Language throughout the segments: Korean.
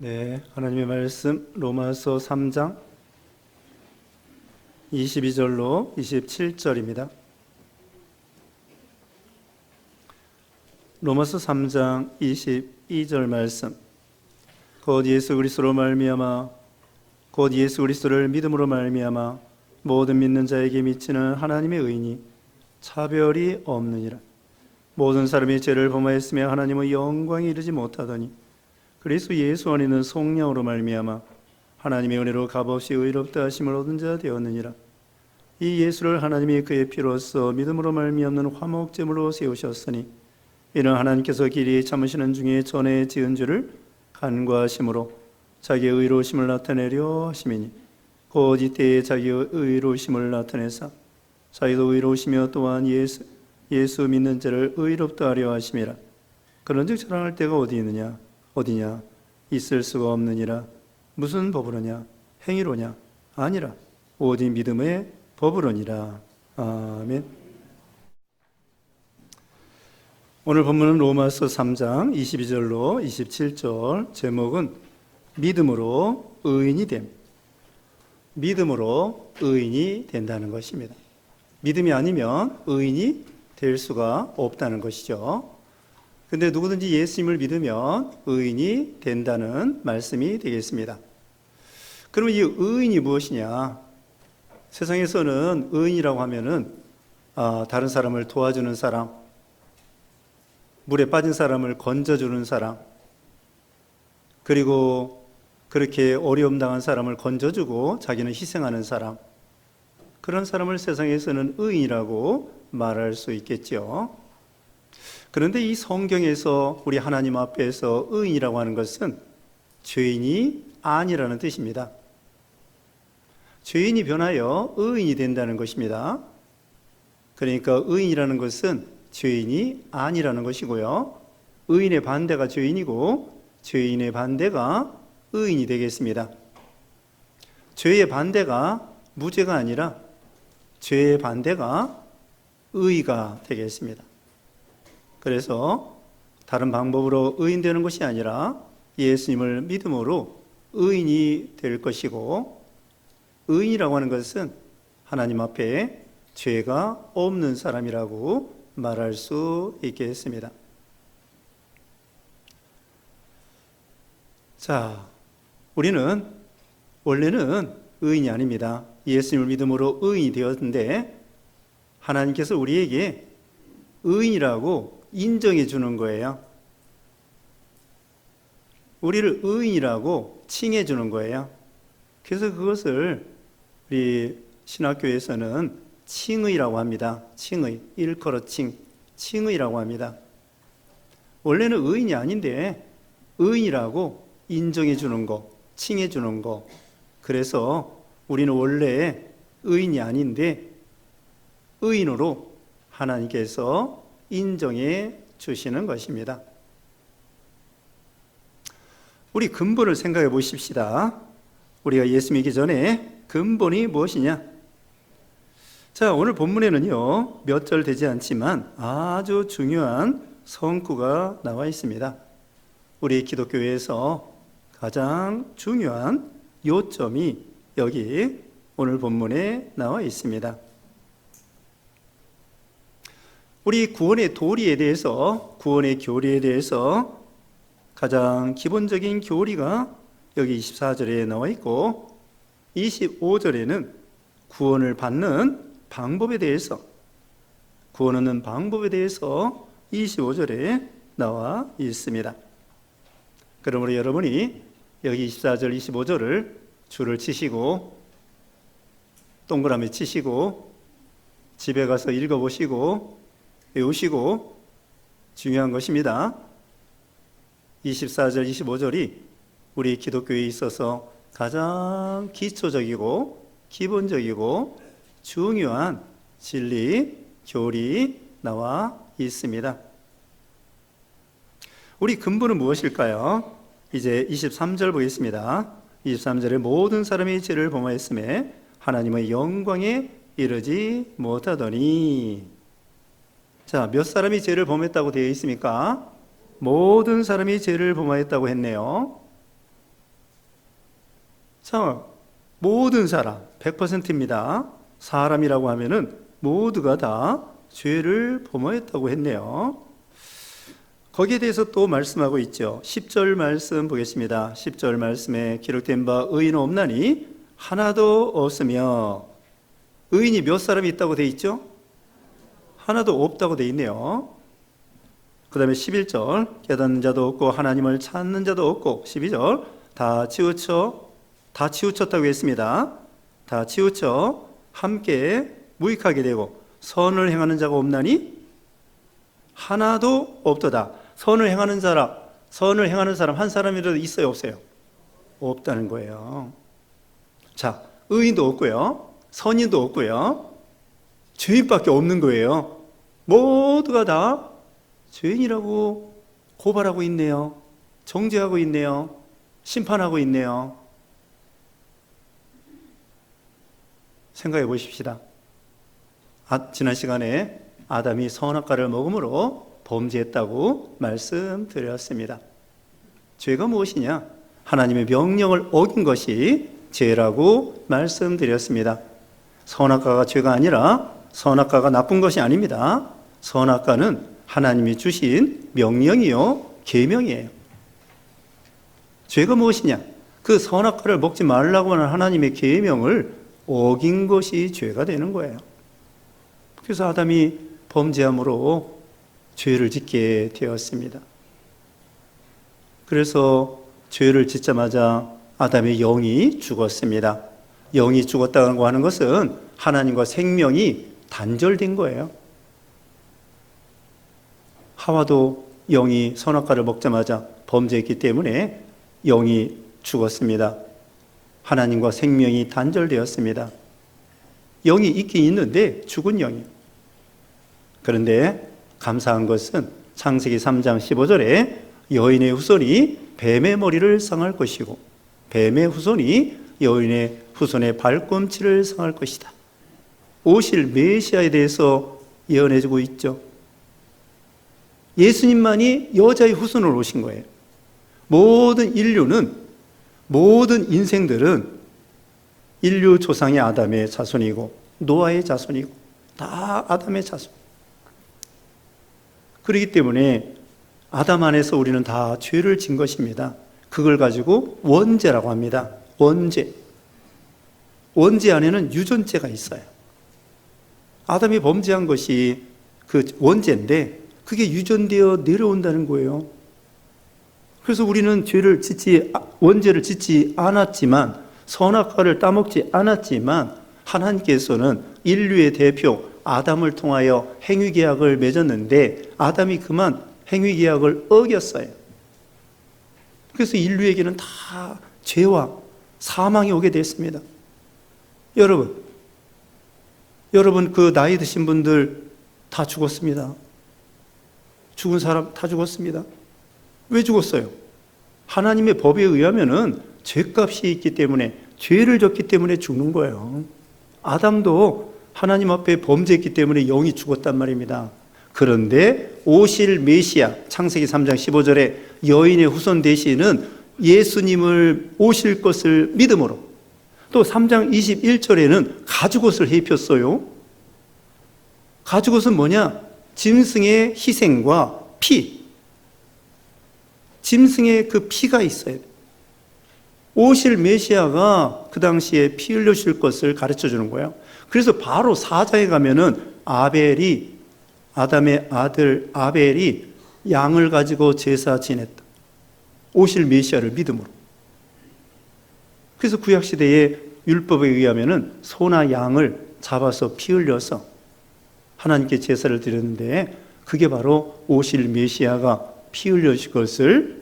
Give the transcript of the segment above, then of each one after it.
네, 하나님의 말씀 로마서 3장 22절로 27절입니다. 로마서 3장 22절 말씀. 곧 예수 그리스도로 말미암아 곧 예수 그리스도를 믿음으로 말미암아 모든 믿는 자에게 미치는 하나님의 의인이 차별이 없느니라. 모든 사람이 죄를 범하였으며 하나님의 영광에 이르지 못하더니 그리스도 예수 안에 있는 성령으로 말미암아 하나님의 은혜로 값없이 의롭다 하심을 얻은 자 되었느니라. 이 예수를 하나님이 그의 피로써 믿음으로 말미암는 화목제물로 세우셨으니 이는 하나님께서 길이 참으시는 중에 전에 지은 죄를 간과하심으로 자기의 의로우심을 나타내려 하심이니 곧 이때에 자기의 의로우심을 나타내사 자기도 의로우시며 또한 예수 믿는 자를 의롭다 하려 하심이라. 그런즉 자랑할 때가 어디냐? 있을 수가 없느니라. 무슨 법으로냐? 행위로냐? 아니라 오직 믿음의 법으로니라. 아멘. 오늘 본문은 로마서 3장 22절로 27절, 제목은 믿음으로 의인이 됨. 믿음으로 의인이 된다는 것입니다. 믿음이 아니면 의인이 될 수가 없다는 것이죠. 근데 누구든지 예수님을 믿으면 의인이 된다는 말씀이 되겠습니다. 그러면 이 의인이 무엇이냐? 세상에서는 의인이라고 하면은 다른 사람을 도와주는 사람, 물에 빠진 사람을 건져주는 사람, 그리고 그렇게 어려움 당한 사람을 건져주고 자기는 희생하는 사람, 그런 사람을 세상에서는 의인이라고 말할 수 있겠죠. 그런데 이 성경에서 우리 하나님 앞에서 의인이라고 하는 것은 죄인이 아니라는 뜻입니다. 죄인이 변하여 의인이 된다는 것입니다. 그러니까 의인이라는 것은 죄인이 아니라는 것이고요. 의인의 반대가 죄인이고 죄인의 반대가 의인이 되겠습니다. 죄의 반대가 무죄가 아니라 죄의 반대가 의가 되겠습니다. 그래서 다른 방법으로 의인 되는 것이 아니라 예수님을 믿음으로 의인이 될 것이고, 의인이라고 하는 것은 하나님 앞에 죄가 없는 사람이라고 말할 수 있겠습니다. 자, 우리는 원래는 의인이 아닙니다. 예수님을 믿음으로 의인이 되었는데 하나님께서 우리에게 의인이라고 인정해 주는 거예요. 우리를 의인이라고 칭해 주는 거예요. 그래서 그것을 우리 신학교에서는 칭의라고 합니다. 칭의, 일컬어 칭의라고 합니다. 원래는 의인이 아닌데 의인이라고 인정해 주는 거, 칭해 주는 거. 그래서 우리는 원래 의인이 아닌데 의인으로 하나님께서 인정해 주시는 것입니다. 우리 근본을 생각해 보십시다. 우리가 예수 믿기 전에 근본이 무엇이냐? 자, 오늘 본문에는요, 몇 절 되지 않지만 아주 중요한 성구가 나와 있습니다. 우리 기독교에서 가장 중요한 요점이 여기 오늘 본문에 나와 있습니다. 우리 구원의 도리에 대해서, 구원의 교리에 대해서 가장 기본적인 교리가 여기 24절에 나와 있고, 25절에는 구원을 받는 방법에 대해서, 구원 얻는 방법에 대해서 25절에 나와 있습니다. 그러므로 여러분이 여기 24절, 25절을 줄을 치시고 동그라미 치시고 집에 가서 읽어보시고 외우시고, 중요한 것입니다. 24절, 25절이 우리 기독교에 있어서 가장 기초적이고 기본적이고 중요한 진리, 교리 나와 있습니다. 우리 근본은 무엇일까요? 이제 23절 보겠습니다. 23절에 모든 사람이 죄를 범하였음에 하나님의 영광에 이르지 못하더니, 자, 몇 사람이 죄를 범했다고 되어 있습니까? 모든 사람이 죄를 범하였다고 했네요. 자, 모든 사람 100%입니다. 사람이라고 하면은 모두가 다 죄를 범하였다고 했네요. 거기에 대해서 또 말씀하고 있죠. 10절 말씀 보겠습니다. 10절 말씀에 기록된 바 의인은 없나니 하나도 없으며, 의인이 몇 사람이 있다고 돼 있죠? 하나도 없다고 돼 있네요. 그 다음에 11절 깨닫는 자도 없고 하나님을 찾는 자도 없고, 12절 다 치우쳤다고 했습니다. 다 치우쳐 함께 무익하게 되고 선을 행하는 자가 없나니 하나도 없도다. 선을 행하는 사람 한 사람이라도 있어요, 없어요? 없다는 거예요. 자, 의인도 없고요, 선인도 없고요, 죄인밖에 없는 거예요. 모두가 다 죄인이라고 고발하고 있네요. 정죄하고 있네요. 심판하고 있네요. 생각해 보십시다. 지난 시간에 아담이 선악과를 먹음으로 범죄했다고 말씀드렸습니다. 죄가 무엇이냐? 하나님의 명령을 어긴 것이 죄라고 말씀드렸습니다. 선악과가 죄가 아니라, 선악과가 나쁜 것이 아닙니다. 선악과는 하나님이 주신 명령이요, 계명이에요. 죄가 무엇이냐? 그 선악과를 먹지 말라고 하는 하나님의 계명을 어긴 것이 죄가 되는 거예요. 그래서 아담이 범죄함으로 죄를 짓게 되었습니다. 그래서 죄를 짓자마자 아담의 영이 죽었습니다. 영이 죽었다고 하는 것은 하나님과 생명이 단절된 거예요. 하와도 영이 선악과를 먹자마자 범죄했기 때문에 영이 죽었습니다. 하나님과 생명이 단절되었습니다. 영이 있긴 있는데 죽은 영이에요. 그런데 감사한 것은 창세기 3장 15절에 여인의 후손이 뱀의 머리를 상할 것이고 뱀의 후손이 여인의 후손의 발꿈치를 상할 것이다. 오실 메시아에 대해서 예언해주고 있죠. 예수님만이 여자의 후손으로 오신 거예요. 모든 인생들은 인류 조상이 아담의 자손이고 노아의 자손이고 다 아담의 자손. 그렇기 때문에 아담 안에서 우리는 다 죄를 진 것입니다. 그걸 가지고 원죄라고 합니다. 원죄 안에는 유전죄가 있어요. 아담이 범죄한 것이 그 원죄인데 그게 유전되어 내려온다는 거예요. 그래서 우리는 원죄를 짓지 않았지만, 선악과를 따먹지 않았지만 하나님께서는 인류의 대표 아담을 통하여 행위계약을 맺었는데 아담이 그만 행위계약을 어겼어요. 그래서 인류에게는 다 죄와 사망이 오게 됐습니다. 여러분 그 나이 드신 분들 다 죽었습니다. 죽은 사람 다 죽었습니다. 왜 죽었어요? 하나님의 법에 의하면은 죄값이 있기 때문에, 죄를 졌기 때문에 죽는 거예요. 아담도 하나님 앞에 범죄했기 때문에 영이 죽었단 말입니다. 그런데 오실 메시아, 창세기 3장 15절에 여인의 후손 되시는 예수님을 오실 것을 믿음으로, 또 3장 21절에는 가죽옷을 입혔어요. 가죽옷은 뭐냐? 짐승의 희생과 피, 짐승의 그 피가 있어요. 오실 메시아가 그 당시에 피 흘리실 것을 가르쳐 주는 거예요. 그래서 바로 4장에 가면은 아담의 아들 아벨이 양을 가지고 제사 지냈다. 오실 메시아를 믿음으로. 그래서 구약시대의 율법에 의하면은 소나 양을 잡아서 피 흘려서 하나님께 제사를 드렸는데, 그게 바로 오실 메시아가 피 흘려질 것을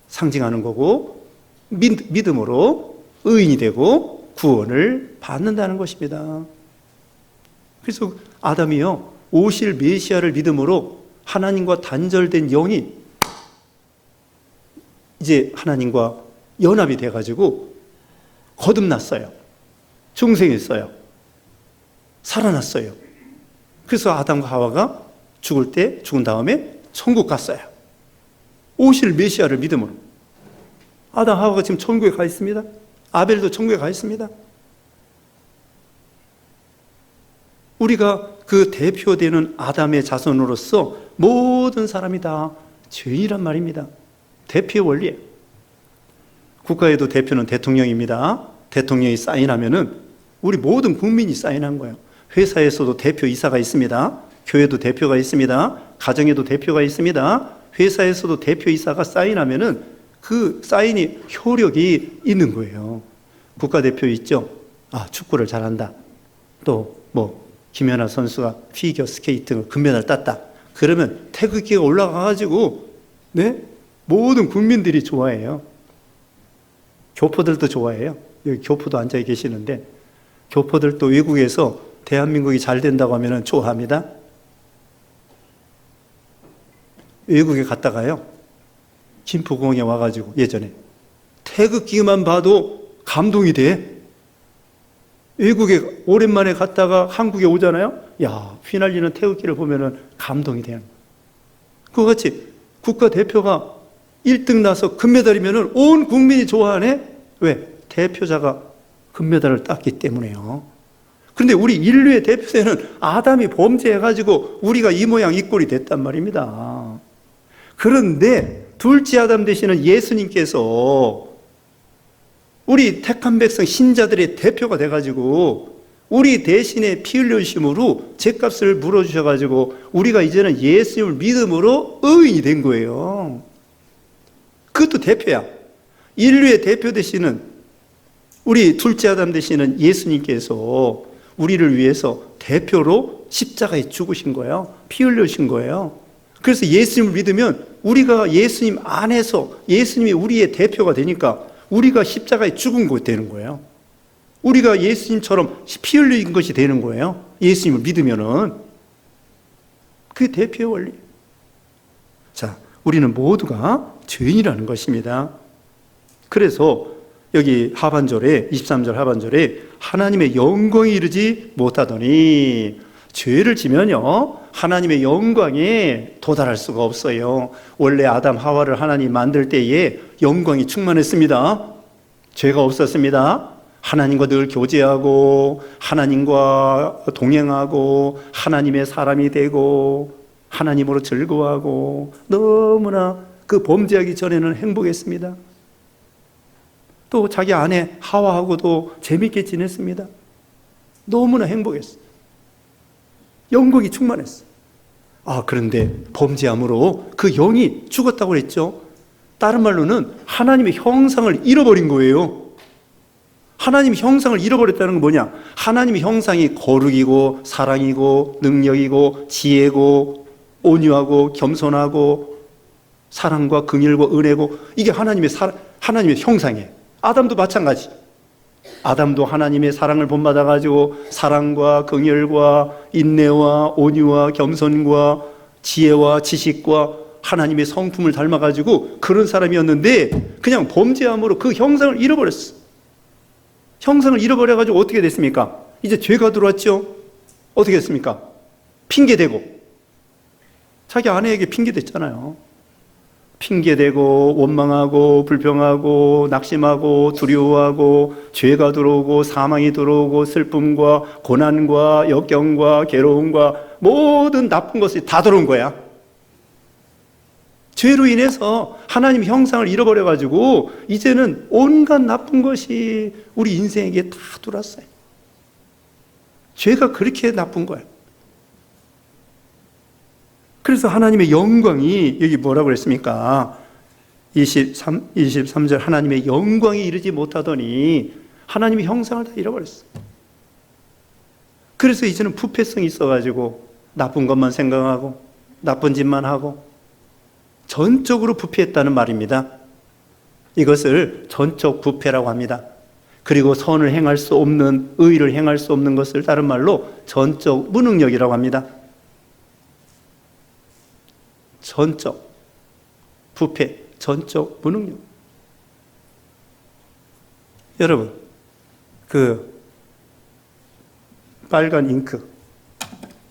상징하는 거고, 믿음으로 의인이 되고 구원을 받는다는 것입니다. 그래서 아담이요, 오실 메시아를 믿음으로 하나님과 단절된 영이 이제 하나님과 연합이 돼가지고 거듭났어요. 중생했어요. 살아났어요. 그래서 아담과 하와가 죽은 다음에 천국 갔어요. 오실 메시아를 믿음으로. 아담 하와가 지금 천국에 가 있습니다. 아벨도 천국에 가 있습니다. 우리가 그 대표되는 아담의 자손으로서 모든 사람이 다 죄인이란 말입니다. 대표의 원리예요. 국가에도 대표는 대통령입니다. 대통령이 사인하면은 우리 모든 국민이 사인한 거예요. 회사에서도 대표이사가 있습니다. 교회도 대표가 있습니다. 가정에도 대표가 있습니다. 회사에서도 대표이사가 사인하면은 그 사인이 효력이 있는 거예요. 국가대표 있죠? 아, 축구를 잘한다. 또 김연아 선수가 피겨 스케이팅 금메달 땄다. 그러면 태극기가 올라가가지고 모든 국민들이 좋아해요. 교포들도 좋아해요. 여기 교포도 앉아 계시는데 교포들도 외국에서 대한민국이 잘 된다고 하면 좋아합니다. 외국에 갔다가요, 김포공항에 와가지고 예전에 태극기만 봐도 감동이 돼. 외국에 오랜만에 갔다가 한국에 오잖아요. 야, 휘날리는 태극기를 보면은 감동이 되는 거예요. 그거 같이 국가대표가 1등 나서 금메달이면은 온 국민이 좋아하네? 왜? 대표자가 금메달을 땄기 때문에요. 그런데 우리 인류의 대표되는 아담이 범죄해가지고 우리가 이 모양 이 꼴이 됐단 말입니다. 그런데 둘째 아담 되시는 예수님께서 우리 택한 백성 신자들의 대표가 돼가지고 우리 대신에 피 흘려주심으로 죄값을 물어주셔가지고 우리가 이제는 예수님을 믿음으로 의인이 된 거예요. 그것도 대표야. 인류의 대표 되시는 우리 둘째 아담 되시는 예수님께서 우리를 위해서 대표로 십자가에 죽으신 거예요. 피 흘려주신 거예요. 그래서 예수님을 믿으면 우리가 예수님 안에서 예수님이 우리의 대표가 되니까 우리가 십자가에 죽은 것이 되는 거예요. 우리가 예수님처럼 피 흘린 것이 되는 거예요. 예수님을 믿으면은. 그게 대표의 원리. 자, 우리는 모두가 죄인이라는 것입니다. 그래서 여기 하반절에 23절 하반절에 하나님의 영광에 이르지 못하더니 죄를 지면요 하나님의 영광에 도달할 수가 없어요. 원래 아담 하와를 하나님 만들 때에 영광이 충만했습니다. 죄가 없었습니다. 하나님과 늘 교제하고 하나님과 동행하고 하나님의 사람이 되고 하나님으로 즐거워하고 너무나 그 범죄하기 전에는 행복했습니다. 또 자기 아내 하와하고도 재밌게 지냈습니다. 너무나 행복했어요. 영광이 충만했어요. 아, 그런데 범죄함으로 그 영이 죽었다고 그랬죠. 다른 말로는 하나님의 형상을 잃어버린 거예요. 하나님의 형상을 잃어버렸다는 건 뭐냐? 하나님의 형상이 거룩이고 사랑이고 능력이고 지혜고 온유하고 겸손하고 사랑과 긍휼과 은혜고 이게 하나님의 형상이에요. 아담도 마찬가지. 아담도 하나님의 사랑을 본받아가지고 사랑과 긍휼과 인내와 온유와 겸손과 지혜와 지식과 하나님의 성품을 닮아가지고 그런 사람이었는데 그냥 범죄함으로 그 형상을 잃어버렸어. 형상을 잃어버려가지고 어떻게 됐습니까? 이제 죄가 들어왔죠. 어떻게 됐습니까? 핑계대고 자기 아내에게 핑계댔잖아요. 핑계대고 원망하고 불평하고 낙심하고 두려워하고 죄가 들어오고 사망이 들어오고 슬픔과 고난과 역경과 괴로움과 모든 나쁜 것이 다 들어온 거야. 죄로 인해서 하나님 형상을 잃어버려가지고 이제는 온갖 나쁜 것이 우리 인생에게 다 들어왔어요. 죄가 그렇게 나쁜 거야. 그래서 하나님의 영광이 여기 뭐라고 그랬습니까? 23절 하나님의 영광이 이르지 못하더니 하나님의 형상을 다 잃어버렸어. 그래서 이제는 부패성이 있어가지고 나쁜 것만 생각하고 나쁜 짓만 하고 전적으로 부패했다는 말입니다. 이것을 전적 부패라고 합니다. 그리고 선을 행할 수 없는, 의를 행할 수 없는 것을 다른 말로 전적 무능력이라고 합니다. 전적 부패, 전적 무능력. 여러분, 그 빨간 잉크,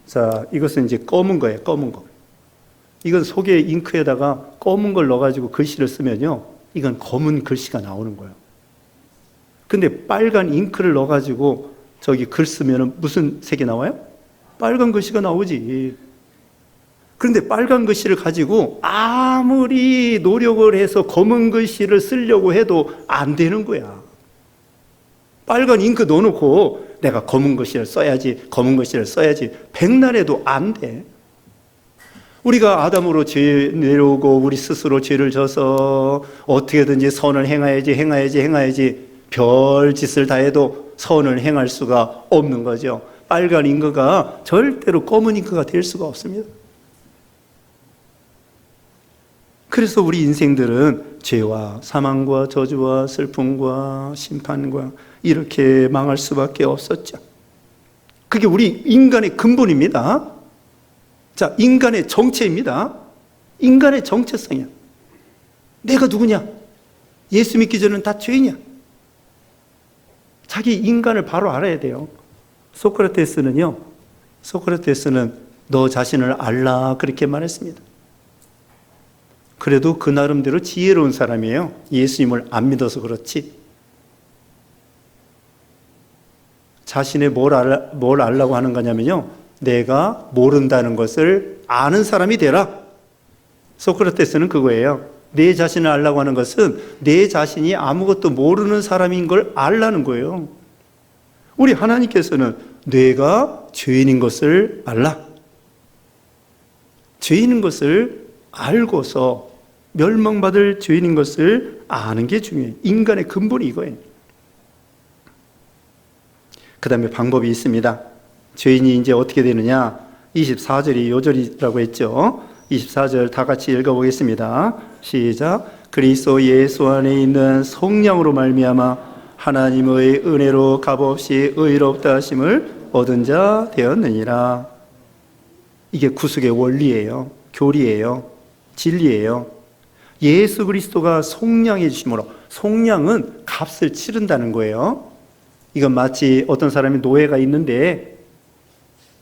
자, 이것은 이제 검은 거예요. 검은 거. 이건 속에 잉크에다가 검은 걸 넣어가지고 글씨를 쓰면요, 이건 검은 글씨가 나오는 거예요. 근데 빨간 잉크를 넣어가지고 저기 글 쓰면 무슨 색이 나와요? 빨간 글씨가 나오지. 그런데 빨간 글씨를 가지고 아무리 노력을 해서 검은 글씨를 쓰려고 해도 안 되는 거야. 빨간 잉크 넣어놓고 내가 검은 글씨를 써야지, 검은 글씨를 써야지. 백날해도 안 돼. 우리가 아담으로 죄 내려오고 우리 스스로 죄를 져서 어떻게든지 선을 행해야지 별 짓을 다 해도 선을 행할 수가 없는 거죠. 빨간 잉크가 절대로 검은 잉크가 될 수가 없습니다. 그래서 우리 인생들은 죄와 사망과 저주와 슬픔과 심판과 이렇게 망할 수밖에 없었죠. 그게 우리 인간의 근본입니다. 자, 인간의 정체입니다. 인간의 정체성이야. 내가 누구냐? 예수 믿기 전에는 다 죄인이야. 자기 인간을 바로 알아야 돼요. 소크라테스는 너 자신을 알라 그렇게 말했습니다. 그래도 그 나름대로 지혜로운 사람이에요. 예수님을 안 믿어서 그렇지. 자신의 뭘 알라고 하는 거냐면요, 내가 모른다는 것을 아는 사람이 되라. 소크라테스는 그거예요. 내 자신을 알라고 하는 것은 내 자신이 아무것도 모르는 사람인 걸 알라는 거예요. 우리 하나님께서는 내가 죄인인 것을 알라. 죄인인 것을 알고서 멸망받을 죄인인 것을 아는 게 중요해요. 인간의 근본이 이거예요. 그 다음에 방법이 있습니다. 죄인이 이제 어떻게 되느냐? 24절이 요절이라고 했죠. 24절 다 같이 읽어보겠습니다. 시작. 그리스도 예수 안에 있는 성령으로 말미암아 하나님의 은혜로 값없이 의롭다 하심을 얻은 자 되었느니라. 이게 구속의 원리예요. 교리예요. 진리예요. 예수 그리스도가 속량해 주심으로, 속량은 값을 치른다는 거예요. 이건 마치 어떤 사람이 노예가 있는데,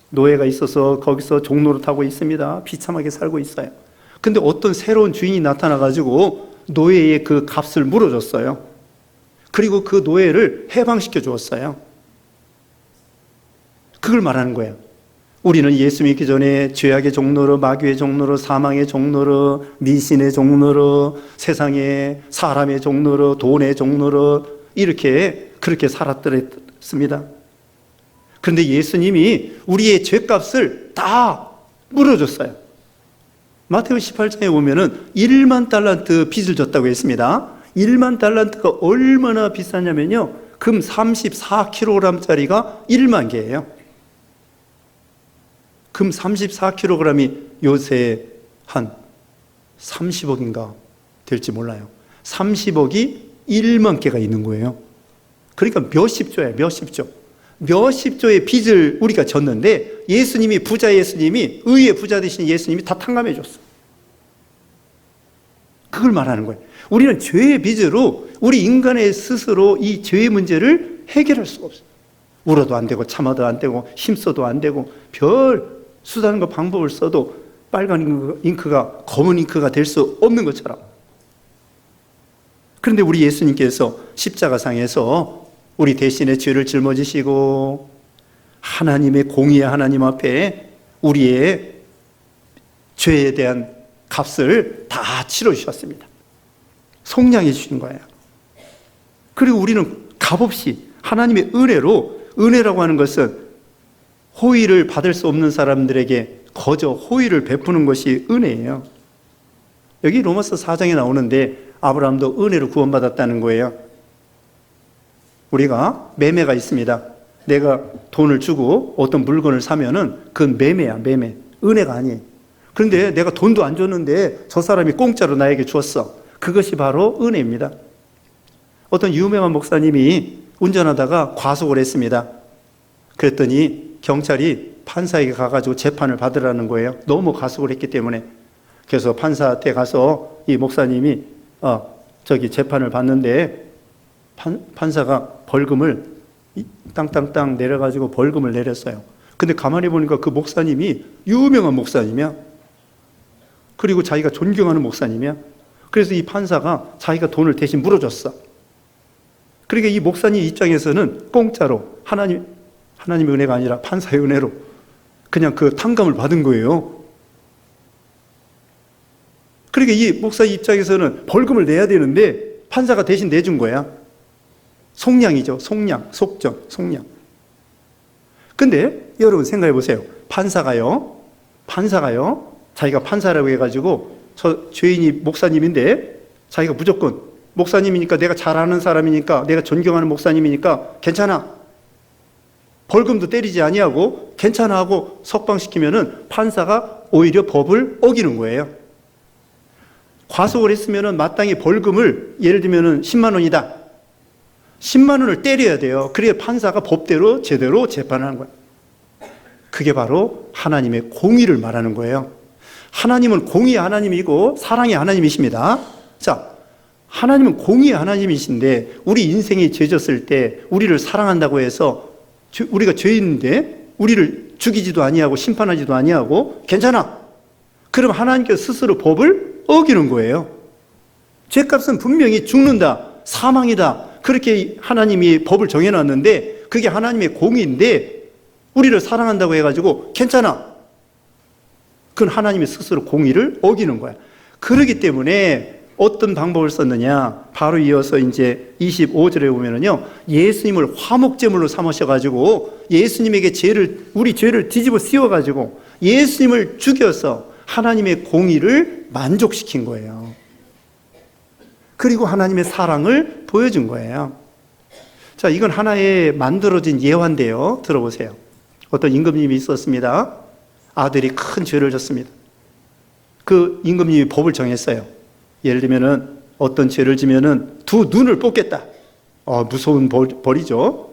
노예가 있어서 거기서 종로를 타고 있습니다. 비참하게 살고 있어요. 근데 어떤 새로운 주인이 나타나가지고 노예의 그 값을 물어줬어요. 그리고 그 노예를 해방시켜 주었어요. 그걸 말하는 거예요. 우리는 예수 믿기 전에 죄악의 종로로, 마귀의 종로로, 사망의 종로로, 미신의 종로로, 세상의 사람의 종로로, 돈의 종로로 이렇게 그렇게 살았더랬습니다. 그런데 예수님이 우리의 죄값을 다 물어줬어요. 마태복음 18장에 보면은 1만 달란트 빚을 졌다고 했습니다. 1만 달란트가 얼마나 비싸냐면요, 금 34kg짜리가 1만 개예요. 금 34kg이 요새 한 30억인가 될지 몰라요. 30억이 1만 개가 있는 거예요. 그러니까 몇십조예요. 몇십조의 빚을 우리가 졌는데 예수님이, 부자 예수님이, 의의 부자 되신 예수님이 다 탕감해 줬어. 그걸 말하는 거예요. 우리는 죄의 빚으로 우리 인간의 스스로 이 죄의 문제를 해결할 수가 없어요. 울어도 안 되고 참아도 안 되고 힘써도 안 되고 별 수단과 방법을 써도 빨간 잉크가 검은 잉크가 될 수 없는 것처럼. 그런데 우리 예수님께서 십자가상에서 우리 대신에 죄를 짊어지시고 하나님의 공의의 하나님 앞에 우리의 죄에 대한 값을 다 치러주셨습니다. 속량해 주신 거예요. 그리고 우리는 값없이 하나님의 은혜로, 은혜라고 하는 것은 호의를 받을 수 없는 사람들에게 거저 호의를 베푸는 것이 은혜예요. 여기 로마서 4장에 나오는데 아브라함도 은혜로 구원받았다는 거예요. 우리가 매매가 있습니다. 내가 돈을 주고 어떤 물건을 사면은 그건 매매야, 매매. 은혜가 아니에요. 그런데 내가 돈도 안 줬는데 저 사람이 공짜로 나에게 주었어. 그것이 바로 은혜입니다. 어떤 유명한 목사님이 운전하다가 과속을 했습니다. 그랬더니 경찰이 판사에게 가가지고 재판을 받으라는 거예요. 너무 과속을 했기 때문에. 그래서 판사한테 가서 이 목사님이 재판을 받는데 판사가 벌금을 땅땅땅 내려가지고 벌금을 내렸어요. 근데 가만히 보니까 그 목사님이 유명한 목사님이야. 그리고 자기가 존경하는 목사님이야. 그래서 이 판사가 자기가 돈을 대신 물어줬어. 그러니까 이 목사님 입장에서는 공짜로 하나님의 은혜가 아니라 판사의 은혜로 그냥 그 탕감을 받은 거예요. 그러니까 이 목사 입장에서는 벌금을 내야 되는데 판사가 대신 내준 거야. 속량이죠. 속량. 근데 여러분 생각해 보세요. 판사가요, 자기가 판사라고 해가지고 저 죄인이 목사님인데 자기가 무조건 목사님이니까, 내가 잘 아는 사람이니까, 내가 존경하는 목사님이니까 괜찮아, 벌금도 때리지 아니하고 괜찮아 하고 석방시키면은 판사가 오히려 법을 어기는 거예요. 과속을 했으면은 마땅히 벌금을, 예를 들면은 10만 원이다. 10만 원을 때려야 돼요. 그래야 판사가 법대로 제대로 재판하는 거예요. 그게 바로 하나님의 공의를 말하는 거예요. 하나님은 공의의 하나님이고 사랑의 하나님이십니다. 자, 하나님은 공의의 하나님이신데 우리 인생이 죄졌을 때 우리를 사랑한다고 해서 우리가 죄인인데 우리를 죽이지도 아니하고 심판하지도 아니하고 괜찮아, 그럼 하나님께서 스스로 법을 어기는 거예요. 죄값은 분명히 죽는다, 사망이다, 그렇게 하나님이 법을 정해놨는데 그게 하나님의 공의인데 우리를 사랑한다고 해가지고 괜찮아, 그건 하나님이 스스로 공의를 어기는 거야. 그렇기 때문에 어떤 방법을 썼느냐, 바로 이어서 이제 25절에 보면은요, 예수님을 화목제물로 삼으셔가지고 예수님에게 우리 죄를 뒤집어 씌워가지고 예수님을 죽여서 하나님의 공의를 만족시킨 거예요. 그리고 하나님의 사랑을 보여준 거예요. 자, 이건 하나의 만들어진 예화인데요. 들어보세요. 어떤 임금님이 있었습니다. 아들이 큰 죄를 졌습니다. 그 임금님이 법을 정했어요. 예를 들면은 어떤 죄를 지면은 두 눈을 뽑겠다. 무서운 벌이죠.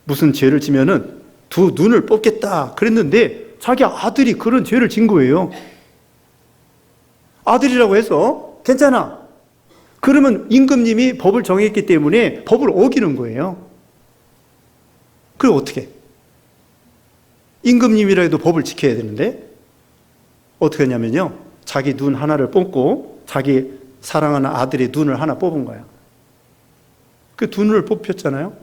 무슨 죄를 지면은 두 눈을 뽑겠다 그랬는데 자기 아들이 그런 죄를 진 거예요. 아들이라고 해서 괜찮아, 그러면 임금님이 법을 정했기 때문에 법을 어기는 거예요. 그럼 어떻게? 임금님이라 해도 법을 지켜야 되는데 어떻게 하냐면요, 자기 눈 하나를 뽑고 자기 사랑하는 아들의 눈을 하나 뽑은 거야. 그 두 눈을 뽑혔잖아요.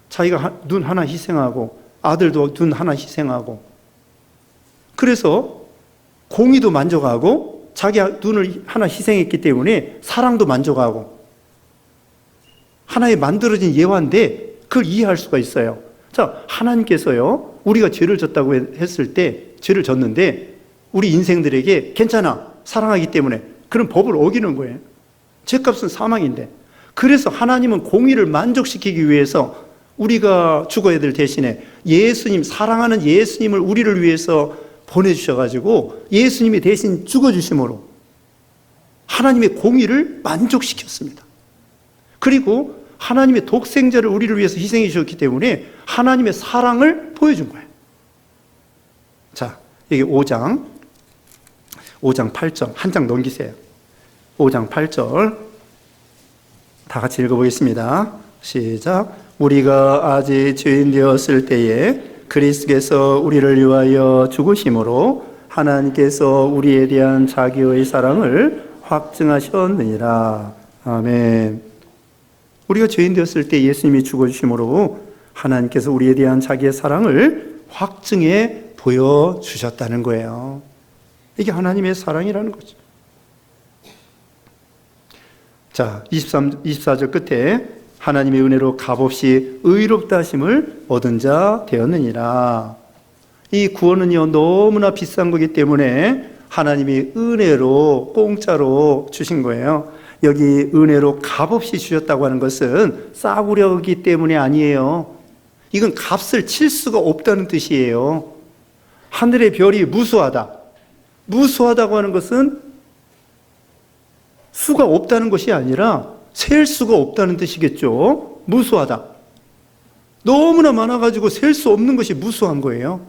자기가 눈 하나 희생하고 아들도 눈 하나 희생하고, 그래서 공의도 만족하고 자기 눈을 하나 희생했기 때문에 사랑도 만족하고, 하나의 만들어진 예화인데 그걸 이해할 수가 있어요. 자, 하나님께서요, 우리가 죄를 졌다고 했을 때, 죄를 졌는데 우리 인생들에게 괜찮아, 사랑하기 때문에, 그런 법을 어기는 거예요. 죄값은 사망인데. 그래서 하나님은 공의를 만족시키기 위해서 우리가 죽어야 될 대신에 예수님, 사랑하는 예수님을 우리를 위해서 보내주셔가지고 예수님이 대신 죽어주심으로 하나님의 공의를 만족시켰습니다. 그리고 하나님의 독생자를 우리를 위해서 희생해 주셨기 때문에 하나님의 사랑을 보여준 거예요. 자, 여기 5장 8절 한 장 넘기세요. 5장 8절 다 같이 읽어보겠습니다. 시작. 우리가 아직 죄인 되었을 때에 그리스도께서 우리를 위하여 죽으심으로 하나님께서 우리에 대한 자기의 사랑을 확증하셨느니라. 아멘. 우리가 죄인 되었을 때 예수님이 죽어주심으로 하나님께서 우리에 대한 자기의 사랑을 확증해 보여주셨다는 거예요. 이게 하나님의 사랑이라는 거죠. 자, 24절 끝에 하나님의 은혜로 값없이 의롭다 하심을 얻은 자 되었느니라. 이 구원은요, 너무나 비싼 거기 때문에 하나님이 은혜로 공짜로 주신 거예요. 여기 은혜로 값없이 주셨다고 하는 것은 싸구려기 때문에 아니에요. 이건 값을 칠 수가 없다는 뜻이에요. 하늘의 별이 무수하다. 무수하다고 하는 것은 수가 없다는 것이 아니라 셀 수가 없다는 뜻이겠죠. 무수하다. 너무나 많아가지고 셀 수 없는 것이 무수한 거예요.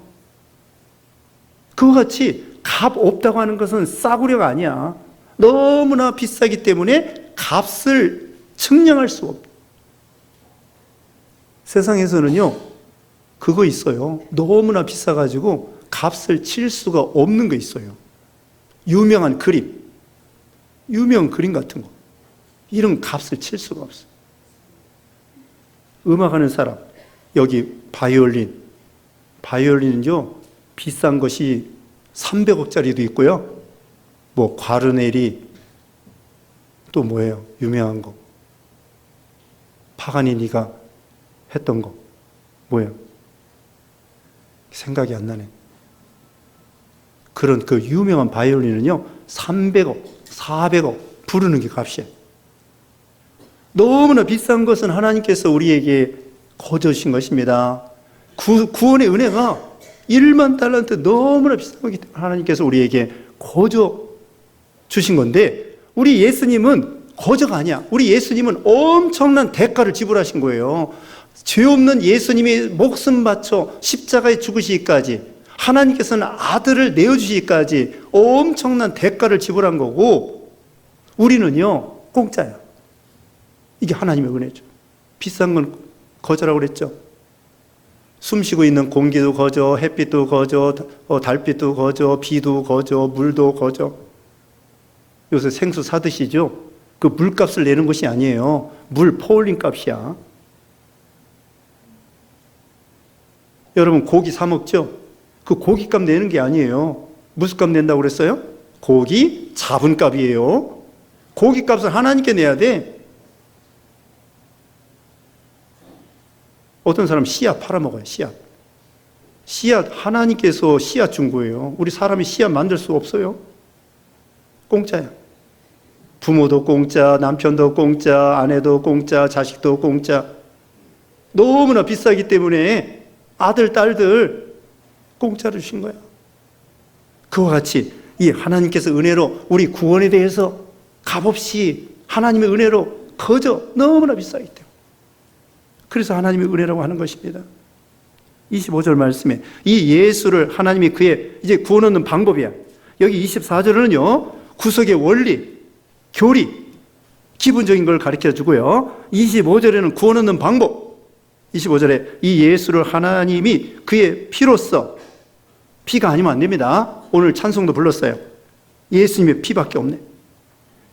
그와 같이 값 없다고 하는 것은 싸구려가 아니야. 너무나 비싸기 때문에 값을 측량할 수 없다. 세상에서는요, 그거 있어요. 너무나 비싸가지고 값을 칠 수가 없는 거 있어요. 유명한 그림 같은 거. 이런 값을 칠 수가 없어요. 음악하는 사람, 여기 바이올린은요 비싼 것이 300억짜리도 있고요, 뭐 과르네리, 또 뭐예요 유명한 거 파가니니가 했던 거 뭐예요 생각이 안 나네. 그런 그 유명한 바이올린은요 300억 400억 부르는 게 값이에요. 너무나 비싼 것은 하나님께서 우리에게 거저 주신 것입니다. 구원의 은혜가 1만 달란트 너무나 비싼 거기 때문에 하나님께서 우리에게 거저 주신 건데, 우리 예수님은 거저가 아니야. 우리 예수님은 엄청난 대가를 지불하신 거예요. 죄 없는 예수님이 목숨 바쳐 십자가에 죽으시기까지, 하나님께서는 아들을 내어주시기까지 엄청난 대가를 지불한 거고, 우리는요 공짜야. 이게 하나님의 은혜죠. 비싼 건 거저라고 그랬죠. 숨쉬고 있는 공기도 거저, 햇빛도 거저, 달빛도 거저, 비도 거저, 물도 거저. 요새 생수 사드시죠? 그 물값을 내는 것이 아니에요. 물 포울린 값이야. 여러분 고기 사 먹죠? 그 고기값 내는 게 아니에요. 무슨 값 낸다고 그랬어요? 고기 잡은 값이에요. 고기값을 하나님께 내야 돼. 어떤 사람 씨앗 팔아먹어요. 씨앗 하나님께서 씨앗 준 거예요. 우리 사람이 씨앗 만들 수 없어요. 공짜야. 부모도 공짜, 남편도 공짜, 아내도 공짜, 자식도 공짜. 너무나 비싸기 때문에 아들, 딸들 공짜로 주신 거야. 그와 같이 이 하나님께서 은혜로 우리 구원에 대해서 값없이 하나님의 은혜로 거저 너무나 비싸기 때문에, 그래서 하나님의 은혜라고 하는 것입니다. 25절 말씀에 이 예수를 하나님이 그의 이제 구원 얻는 방법이야. 여기 24절은요 구속의 원리, 교리, 기본적인 걸 가르쳐 주고요, 25절에는 구원 얻는 방법. 25절에 이 예수를 하나님이 그의 피로써, 피가 아니면 안 됩니다. 오늘 찬송도 불렀어요. 예수님의 피밖에 없네.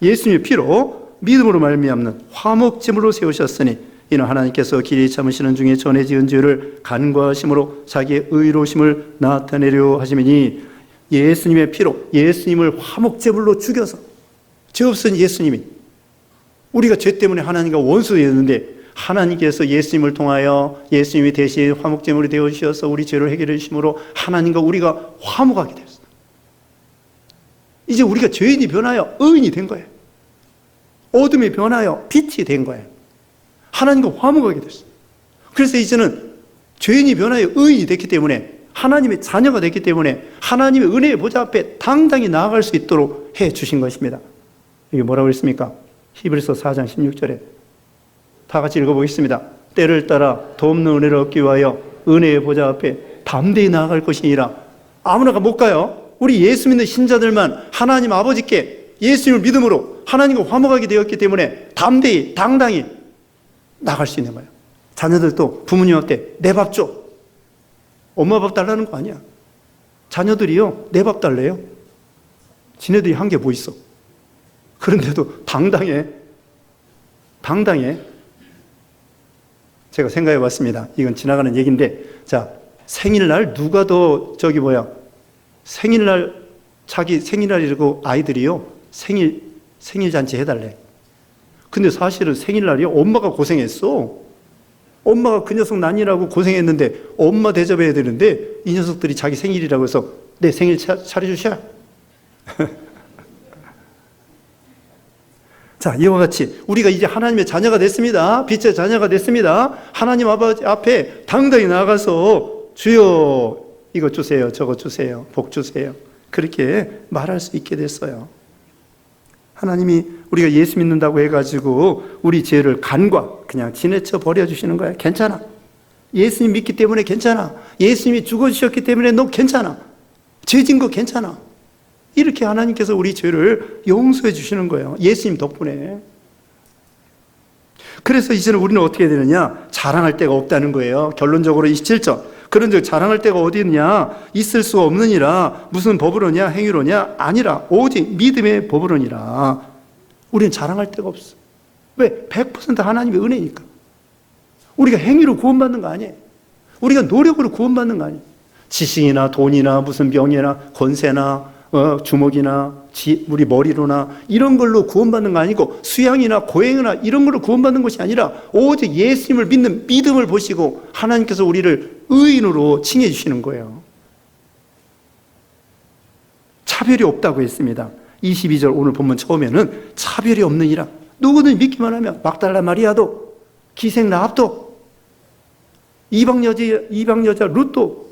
예수님의 피로 믿음으로 말미암는 화목제물로 세우셨으니 이는 하나님께서 길이 참으시는 중에 전에 지은 죄를 간과하심으로 자기의 의로우심을 나타내려 하심이니, 예수님의 피로 예수님을 화목제물로 죽여서, 죄 없은 예수님이, 우리가 죄 때문에 하나님과 원수였는데 하나님께서 예수님을 통하여 예수님이 대신 화목제물이 되어주셔서 우리 죄를 해결해 주심으로 하나님과 우리가 화목하게 됐어요. 이제 우리가 죄인이 변하여 의인이 된 거예요. 어둠이 변하여 빛이 된 거예요. 하나님과 화목하게 됐어요. 그래서 이제는 죄인이 변하여 의인이 됐기 때문에, 하나님의 자녀가 됐기 때문에 하나님의 은혜의 보좌 앞에 당당히 나아갈 수 있도록 해 주신 것입니다. 이게 뭐라고 했습니까? 히브리서 4장 16절에 다 같이 읽어보겠습니다. 때를 따라 돕는 은혜를 얻기 위하여 은혜의 보좌 앞에 담대히 나아갈 것이니라. 아무나가 못 가요. 우리 예수 믿는 신자들만 하나님 아버지께 예수님을 믿음으로 하나님과 화목하게 되었기 때문에 담대히 당당히 나갈 수 있는 거예요. 자녀들도 부모님 앞에 내 밥 줘. 엄마 밥 달라는 거 아니야. 자녀들이요 내 밥 달래요. 지네들이 한 게 뭐 있어. 그런데도 당당해. 제가 생각해 봤습니다. 이건 지나가는 얘기인데, 자, 생일날 누가 더 생일날 자기 생일날이라고 아이들이요 생일잔치 해달래. 근데 사실은 생일날이요 엄마가 고생했어. 엄마가 그 녀석 난이라고 고생했는데 엄마 대접해야 되는데 이 녀석들이 자기 생일이라고 해서 내 생일 차려주셔. 자, 이와 같이 우리가 이제 하나님의 자녀가 됐습니다. 빛의 자녀가 됐습니다. 하나님 아버지 앞에 당당히 나가서 주여 이것 주세요, 저것 주세요, 복 주세요, 그렇게 말할 수 있게 됐어요. 하나님이 우리가 예수 믿는다고 해가지고 우리 죄를 그냥 지내쳐 버려주시는 거야. 괜찮아. 예수님 믿기 때문에 괜찮아. 예수님이 죽어주셨기 때문에 너 괜찮아. 죄진 거 괜찮아. 이렇게 하나님께서 우리 죄를 용서해 주시는 거예요. 예수님 덕분에. 그래서 이제는 우리는 어떻게 되느냐? 자랑할 데가 없다는 거예요. 결론적으로 27절. 그런즉 자랑할 데가 어디 있느냐? 있을 수 없느니라. 무슨 법으로냐? 행위로냐? 아니라 오직 믿음의 법으로니라. 우리는 자랑할 데가 없어. 왜? 100% 하나님의 은혜니까. 우리가 행위로 구원받는 거 아니에요. 우리가 노력으로 구원받는 거 아니에요. 지식이나 돈이나 무슨 명예나 권세나 주먹이나 우리 머리로나 이런 걸로 구원받는 거 아니고 수양이나 고행이나 이런 걸로 구원받는 것이 아니라 오직 예수님을 믿는 믿음을 보시고 하나님께서 우리를 의인으로 칭해 주시는 거예요. 차별이 없다고 했습니다. 22절 오늘 본문 처음에는 차별이 없느니라. 누구든 믿기만 하면 막달라 마리아도 기생 라합도 이방 여자 룻도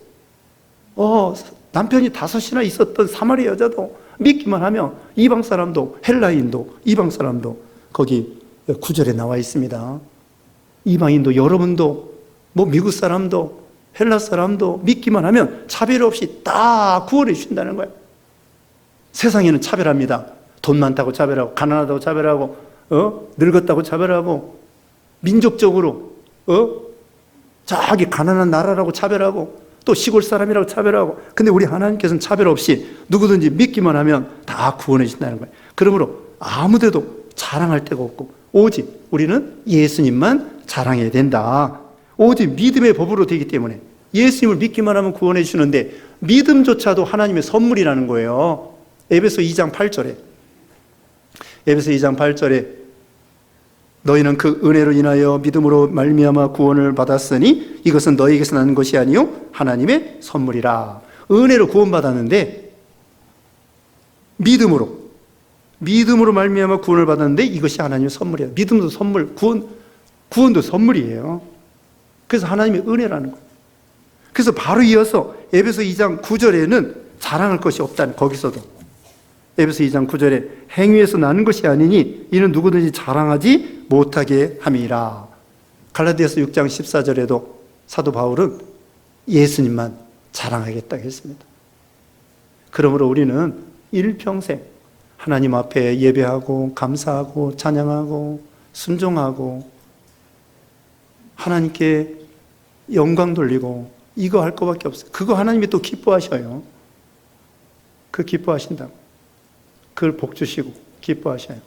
남편이 5이나 있었던 사마리아 여자도 믿기만 하면 이방 사람도 헬라인도 이방 사람도 거기 9절에 나와 있습니다. 이방인도 여러분도 미국 사람도 헬라 사람도 믿기만 하면 차별 없이 다 구원해 주신다는 거예요. 세상에는 차별합니다. 돈 많다고 차별하고 가난하다고 차별하고 늙었다고 차별하고 민족적으로 저기 가난한 나라라고 차별하고 또 시골 사람이라고 차별하고. 근데 우리 하나님께서는 차별 없이 누구든지 믿기만 하면 다 구원해 주신다는 거예요. 그러므로 아무데도 자랑할 데가 없고 오직 우리는 예수님만 자랑해야 된다. 오직 믿음의 법으로 되기 때문에 예수님을 믿기만 하면 구원해 주시는데 믿음조차도 하나님의 선물이라는 거예요. 에베소 2장 8절에 너희는 그 은혜로 인하여 믿음으로 말미암아 구원을 받았으니 이것은 너희에게서 나는 것이 아니요 하나님의 선물이라. 은혜로 구원받았는데 믿음으로 말미암아 구원을 받았는데 이것이 하나님의 선물이에요. 믿음도 선물, 구원도 선물이에요. 그래서 하나님의 은혜라는 거예요. 그래서 바로 이어서 에베소 2장 9절에는 자랑할 것이 없다는, 거기서도 에베소 2장 9절에 행위에서 나는 것이 아니니 이는 누구든지 자랑하지 못하게 함이라. 갈라디아서 6장 14절에도 사도 바울은 예수님만 자랑하겠다고 했습니다. 그러므로 우리는 일평생 하나님 앞에 예배하고 감사하고 찬양하고 순종하고 하나님께 영광 돌리고 이거 할 것밖에 없어요. 그거 하나님이 또 기뻐하셔요. 그 기뻐하신다고. 그걸 복 주시고 기뻐하셔요.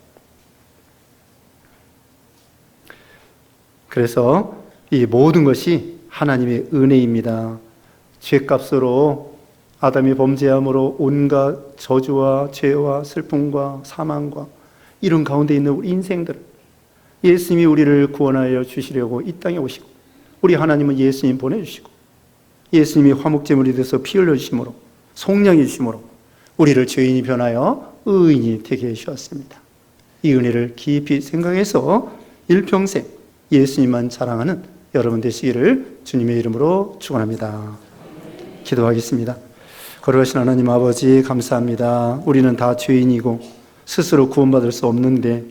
그래서 이 모든 것이 하나님의 은혜입니다. 죄값으로 아담이 범죄함으로 온갖 저주와 죄와 슬픔과 사망과 이런 가운데 있는 우리 인생들, 예수님이 우리를 구원하여 주시려고 이 땅에 오시고 우리 하나님은 예수님 보내주시고 예수님이 화목제물이 돼서 피 흘려주심으로 속량해 주심으로 우리를 죄인이 변하여 의인이 되게 해주셨습니다. 이 은혜를 깊이 생각해서 일평생 예수님만 자랑하는 여러분 되시기를 주님의 이름으로 축원합니다. 기도하겠습니다. 거룩하신 하나님 아버지 감사합니다. 우리는 다 죄인이고 스스로 구원받을 수 없는데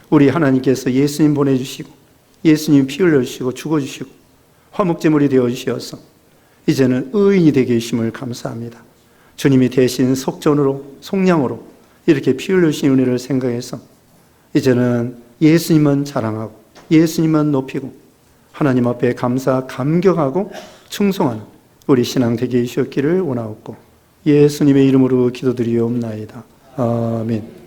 우리 하나님께서 예수님 보내주시고 예수님 피 흘려주시고 죽어주시고 화목제물이 되어주셔서 이제는 의인이 되게 해주심을 감사합니다. 주님이 대신 속전으로 속량으로 이렇게 피 흘려주신 은혜를 생각해서 이제는 예수님만 자랑하고 예수님만 높이고 하나님 앞에 감사 감격하고 충성하는 우리 신앙 되게 해주셨기를 원하옵고 예수님의 이름으로 기도드리옵나이다. 아멘.